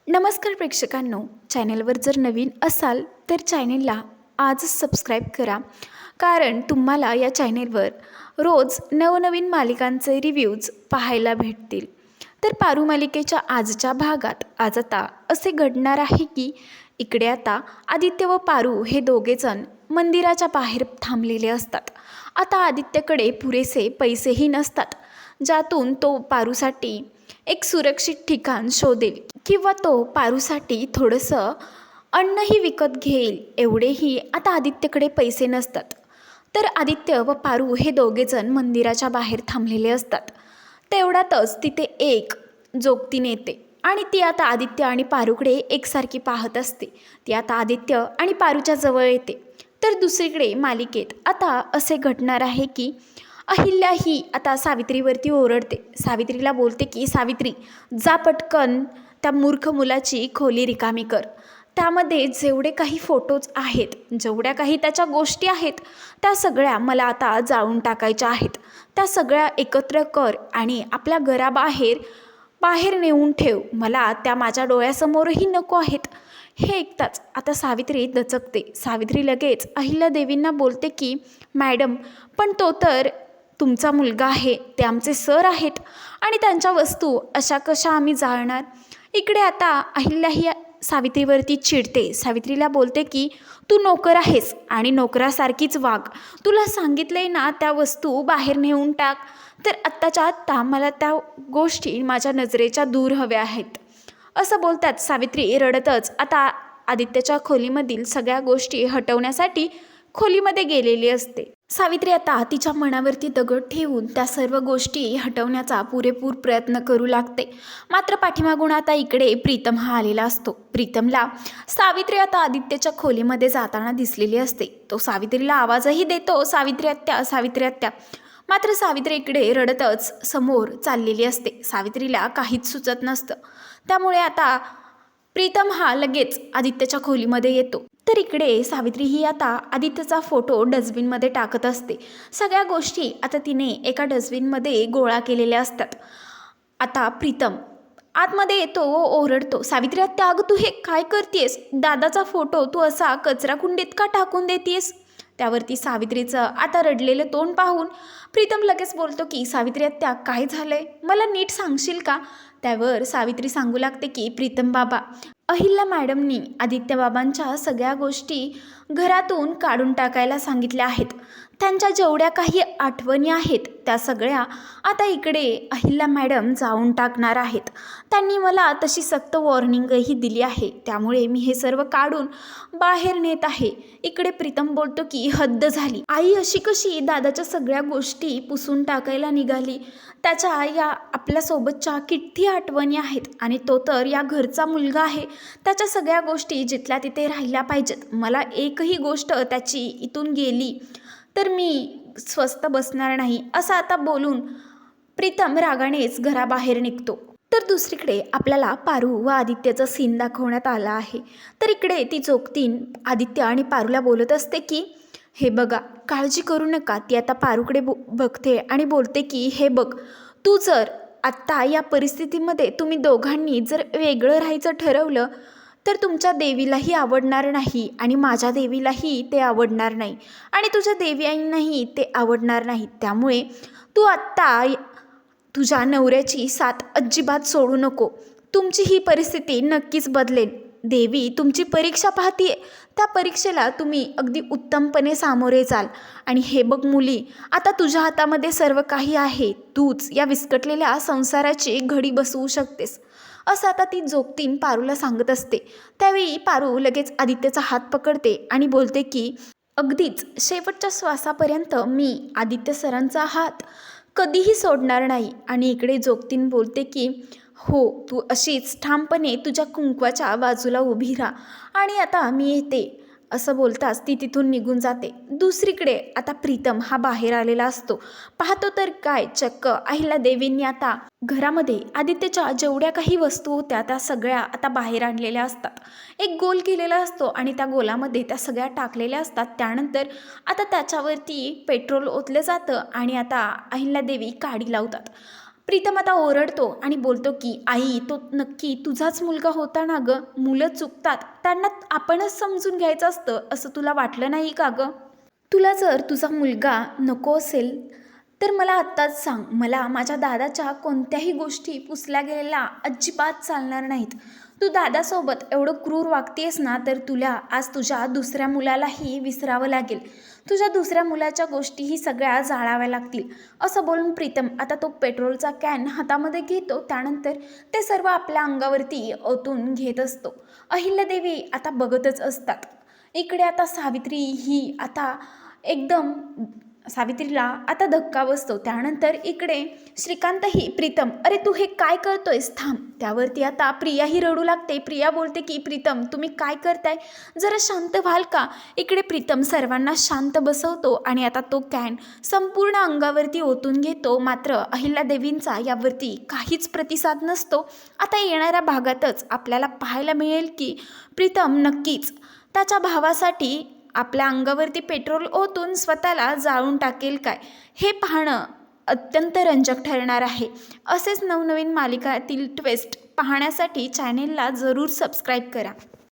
नमस्कार प्रेक्षकांनो, चॅनलवर जर नवीन असाल तर चॅनलला आजच सबस्क्राईब करा. कारण तुम्हाला या चॅनलवर रोज नवनवीन मालिकांचे रिव्ह्यूज पाहायला भेटतील. तर पारू मालिकेच्या आजच्या भागात आज आता असे घडणार आहे की इकडे आता आदित्य व पारू हे दोघेजण मंदिराच्या बाहेर थांबलेले असतात. आता आदित्यकडे पुरेसे पैसेही नसतात ज्यातून तो पारूसाठी एक सुरक्षित ठिकाण शोधेल किंवा तो पारूसाठी थोडंसं अन्नही विकत घेईल. एवढेही आता आदित्यकडे पैसे नसतात. तर आदित्य व पारू हे दोघेजण मंदिराच्या बाहेर थांबलेले असतात. तेवढ्यातच तिथे एक जोगतीन येते आणि ती आता आदित्य आणि पारूकडे एकसारखी पाहत असते. ती आता आदित्य आणि पारूच्या जवळ येते. तर दुसरीकडे मालिकेत आता असे घडणार आहे की अहिल्या ही आता सावित्रीवरती ओरडते. सावित्रीला बोलते की सावित्री, जा पटकन त्या मूर्ख मुलाची खोली रिकामी कर. त्यामध्ये जेवढे काही फोटोज आहेत, जेवढ्या काही त्याच्या गोष्टी आहेत, त्या सगळ्या मला आता जाळून टाकायच्या आहेत. त्या सगळ्या एकत्र कर आणि आपल्या बाहेर नेऊन ठेव. मला त्या माझ्या डोळ्यासमोरही नको आहेत. हे ऐकताच आता सावित्री दचकते. सावित्री लगेच अहिल्यादेवींना बोलते की मॅडम, पण तो तर तुमचा मुलगा आहे, ते आमचे सर आहेत आणि त्यांच्या वस्तू अशा कशा आम्ही जाळणार. इकडे आता अहिल्या ही सावित्रीवरती चिडते. सावित्रीला बोलते की तू नोकर आहेस आणि नोकरासारखीच वाग. तुला सांगितलंय ना त्या वस्तू बाहेर नेऊन टाक. तर आत्ताच्या आत्ता मला त्या गोष्टी माझ्या नजरेच्या दूर हव्या आहेत. असं बोलतात सावित्री रडतच आता आदित्यच्या खोलीमधील सगळ्या गोष्टी हटवण्यासाठी खोलीमध्ये गेलेली असते. सावित्री आता तिच्या मनावरती दगड ठेवून त्या सर्व गोष्टी हटवण्याचा पुरेपूर प्रयत्न करू लागते. मात्र पाठीमागून आता इकडे प्रीतम हा आलेला असतो. प्रीतमला सावित्री आता आदित्यच्या खोलीमध्ये जाताना दिसलेली असते. तो सावित्रीला आवाजही देतो, सावित्री आत्या, सावित्री आत्या. मात्र सावित्री इकडे रडतच समोर चाललेली असते. सावित्रीला काहीच सुचत नसतं. त्यामुळे आता प्रीतम हा लगेच आदित्यच्या खोलीमध्ये येतो. तर इकडे सावित्री ही आता आदित्यचा फोटो डस्टबिनमध्ये टाकत असते. सगळ्या गोष्टी आता तिने एका डस्टबिनमध्ये गोळा केलेल्या असतात. आता प्रीतम आतमध्ये येतो व ओरडतो, सावित्री आत्या, अगं तू हे काय करतेस? दादाचा फोटो तू असा कचरा कुंडीत का टाकून देतेस? त्यावरती सावित्रीचं आता रडलेलं तोंड पाहून प्रीतम लगेच बोलतो की सावित्री आत्या, काय झालंय, मला नीट सांगशील का? त्यावर सावित्री सांगू लागते की प्रीतम बाबा, अहिल्या मॅडमनी आदित्य बाबांच्या सगळ्या गोष्टी घरातून काढून टाकायला सांगितल्या आहेत. त्यांच्या जेवढ्या काही आठवणी आहेत त्या सगळ्या आता इकडे अहिल्या मॅडम जाऊन टाकणार आहेत. त्यांनी मला तशी सक्त वॉर्निंगही दिली आहे. त्यामुळे मी हे सर्व काढून बाहेर नेत आहे. इकडे प्रीतम बोलतो की हद्द झाली. आई अशी कशी दादाच्या सगळ्या गोष्टी पुसून टाकायला निघाली? त्याच्या या आपल्यासोबतच्या किती आठवणी आहेत आणि तो तर या घरचा मुलगा आहे. त्याच्या सगळ्या गोष्टी जिथल्या तिथे राहिल्या पाहिजेत. मला एकही गोष्ट त्याची इथून गेली तर मी स्वस्थ बसणार नाही, असं आता बोलून प्रीतम रागानेच घराबाहेर निघतो. तर दुसरीकडे आपल्याला पारू व आदित्यचा सीन दाखवण्यात आला आहे. तर इकडे ती जोगतीन आदित्य आणि पारूला बोलत असते की हे बघा, काळजी करू नका. ती आता पारूकडे बघते आणि बोलते की हे बघ, तू जर आत्ता या परिस्थितीमध्ये तुम्ही दोघांनी जर वेगळं राहायचं ठरवलं तर तुमच्या देवीलाही आवडणार नाही आणि माझ्या देवीलाही ते आवडणार नाही आणि तुझ्या देवी आईंनाही ते आवडणार नाही. त्यामुळे तू आत्ता तुझ्या नवऱ्याची साथ अजिबात सोडू नको. तुमची ही परिस्थिती नक्कीच बदलेल. देवी तुमची परीक्षा पाहतीये. त्या परीक्षेला तुम्ही अगदी उत्तमपणे सामोरे जाल. आणि हे बघ मुली, आता तुझ्या हातामध्ये सर्व काही आहे. तूच या विस्कटलेल्या संसाराची घडी बसवू शकतेस, असं आता ती जोगतीन पारूला सांगत असते. त्यावेळी पारू लगेच आदित्यचा हात पकडते आणि बोलते की अगदीच शेवटच्या श्वासापर्यंत मी आदित्य सरांचा हात कधीही सोडणार नाही. आणि इकडे जोगतीन बोलते की हो, तू अशीच ठामपणे तुझ्या कुंकवाच्या बाजूला उभी राहा आणि आता मी येते. असं बोलताच ती तिथून निघून जाते. दुसरीकडे आता प्रीतम हा बाहेर आलेला असतो. पाहतो तर काय, चक्क अहिल्यादेवींनी आता घरामध्ये आदित्यच्या जेवढ्या काही वस्तू होत्या त्या सगळ्या आता बाहेर आणलेल्या असतात. एक गोल केलेला असतो आणि त्या गोलामध्ये त्या सगळ्या टाकलेल्या असतात. त्यानंतर आता त्याच्यावरती पेट्रोल ओतलं जातं आणि आता अहिल्यादेवी काडी लावतात. प्रीतम आता ओरडतो आणि बोलतो की आई तो नक्की तुझाच मुलगा होता ना गं. मुलं चुकतात, त्यांना आपणच समजून घ्यायचं असतं असं तुला वाटलं नाही का गं? तुला जर तुझा मुलगा नको असेल तर मला आत्ताच सांग. मला माझ्या दादाच्या कोणत्याही गोष्टी पुसल्या गेलेल्या अजिबात चालणार नाहीत. तू दादासोबत एवढं क्रूर वागतेस ना तर तुला आज तुझ्या दुसऱ्या मुलालाही विसरावं लागेल. तुझ्या दुसऱ्या मुलाच्या गोष्टीही सगळ्या जाळाव्या लागतील. असं बोलून प्रीतम आता तो पेट्रोलचा कॅन हातामध्ये घेतो. त्यानंतर ते सर्व आपल्या अंगावरती ओतून घेत असतो. अहिल्यादेवी आता बघतच असतात. इकडे आता सावित्री ही आता एकदम सावित्रीला आता धक्का बसतो. त्यानंतर इकडे श्रीकांतही प्रीतम अरे तू हे काय करतोयस थांब. त्यावरती आता प्रियाही रडू लागते. प्रिया बोलते की प्रीतम तुम्ही काय करताय, जरा शांत व्हाल का. इकडे प्रीतम सर्वांना शांत बसवतो आणि आता तो कॅन संपूर्ण अंगावरती ओतून घेतो. मात्र अहिल्यादेवींचा यावरती काहीच प्रतिसाद नसतो. आता येणाऱ्या भागातच आपल्याला पाहायला मिळेल की प्रीतम नक्कीच त्याच्या भावासाठी आपल्या अंगावरती पेट्रोल ओतून स्वतःला जाळून टाकेल काय, हे पाहणं अत्यंत रंजक ठरणार आहे. असेच नवनवीन मालिकातील ट्विस्ट पाहण्यासाठी चॅनेलला जरूर सबस्क्राईब करा.